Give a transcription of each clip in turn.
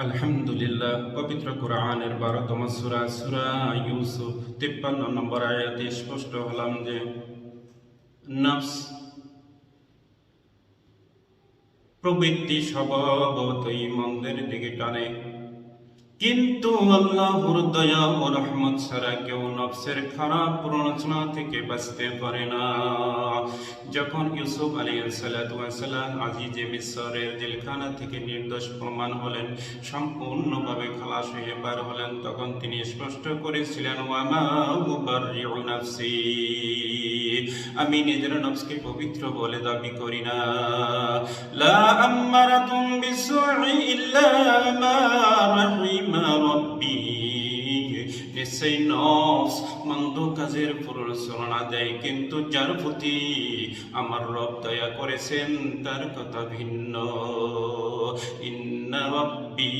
আলহামদুলিল্লাহ। পবিত্র কোরআনের 12তম সূরা সূরা ইউসুফ 53 নম্বর আয়াতে স্পষ্ট হলাম যে নফস প্রবৃত্তি স্বভাবতই মন্দের দিকে টানে, কিন্তু আল্লাহর দয়া ও রহমত ছাড়া কেউ নফসের খারাপ প্ররোচনা থেকে বাঁচতে পারে না। যখন ইউসুফ আলাইহিস সালাম আজিজে মিসরের জেলখানা থেকে নির্দোষ প্রমাণ হলেন, সম্পূর্ণভাবে খালাস হয়ে বার হলেন, তখন তিনি স্পষ্ট করেছিলেন, ওয়ামা উবাররিউ নাফসি, আমি নিজের নফসকে পবিত্র বলে দাবি করি না। লা আম্মারাতুম বিসুই ইল্লা মা রাহিমা রাব্বি, নিশ্চয়ই নফস মন্দ কাজের প্ররোচনা দেয়, কিন্তু যার প্রতি আমার রব দয়া করেছেন তার কথা ভিন্ন। ইন্না রাব্বি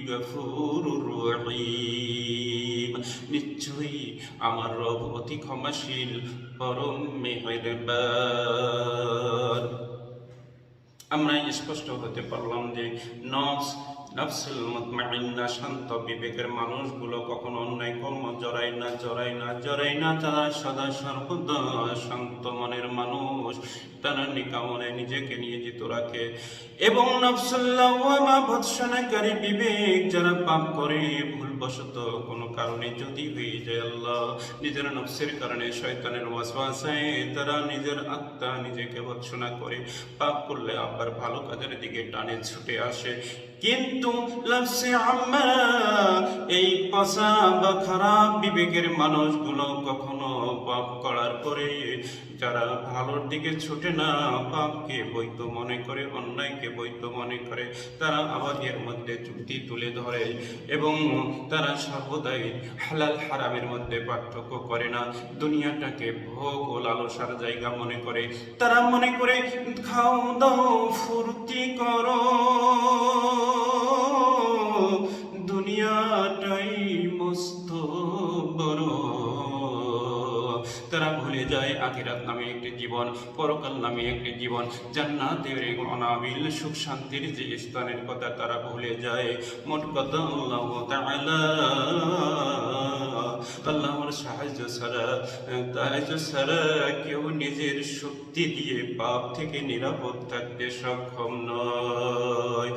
গফুরুর রহিম, নিশ্চয়ই আমার রব অতি ক্ষমাশীল, পরম মেহেরবান। আমরা স্পষ্ট হতে পারলাম যে নফসুল মুতমাইন্না, শান্ত বিবেকের মানুষগুলো কখনো অন্যায় কর্ম জড়ায় না। তারা সদা সর্বদা শান্ত মনের মানুষ, তারা নিকামনে নিজেকে নিয়োজিত রাখে। এবং নফসুল লাওয়ামা, ভৎসনাকারী বিবেক, যারা পাপ করে ভুলবশত কোনো কারণে যদি হয়ে যায় আল্লাহ নিজের নফসের কারণে, শয়তানের ওয়াসওয়াসায় তারা নিজের আত্মা নিজেকে ভৎসনা করে, পাপ করলে আবার ভালো কাজের দিকে টানে ছুটে আসে। কিন্তু লাফসে আম্মা, এই পচা বা খারাপ বিবেকের মানুষগুলো কখনো পাপ করার পরে যারা ভালোর দিকে ছুটে না, পাপকে বৈধ মনে করে, অন্যায়কে বৈধ মনে করে, তারা আবার এর মধ্যে যুক্তি তুলে ধরে এবং তারা সর্বদাই হালাল হারামের মধ্যে পার্থক্য করে না। দুনিয়াটাকে ভোগ ও লালসার জায়গা মনে করে। তারা মনে করে খাও দাও ফুর্তি করো, দুনিয়াটাই মস্ত বড়। তারা ভুলে যায় আখিরাত নামে একটি জীবন, পরকাল নামে একটি জীবন, জান্নাতের অনাবিল সুখ শান্তির যে স্থানের কথা তারা ভুলে যায়। মোট কথা আল্লাহর সাহায্য ছাড়া কেউ নিজের শক্তি দিয়ে পাপ থেকে নিরাপদ থাকতে সক্ষম নয়।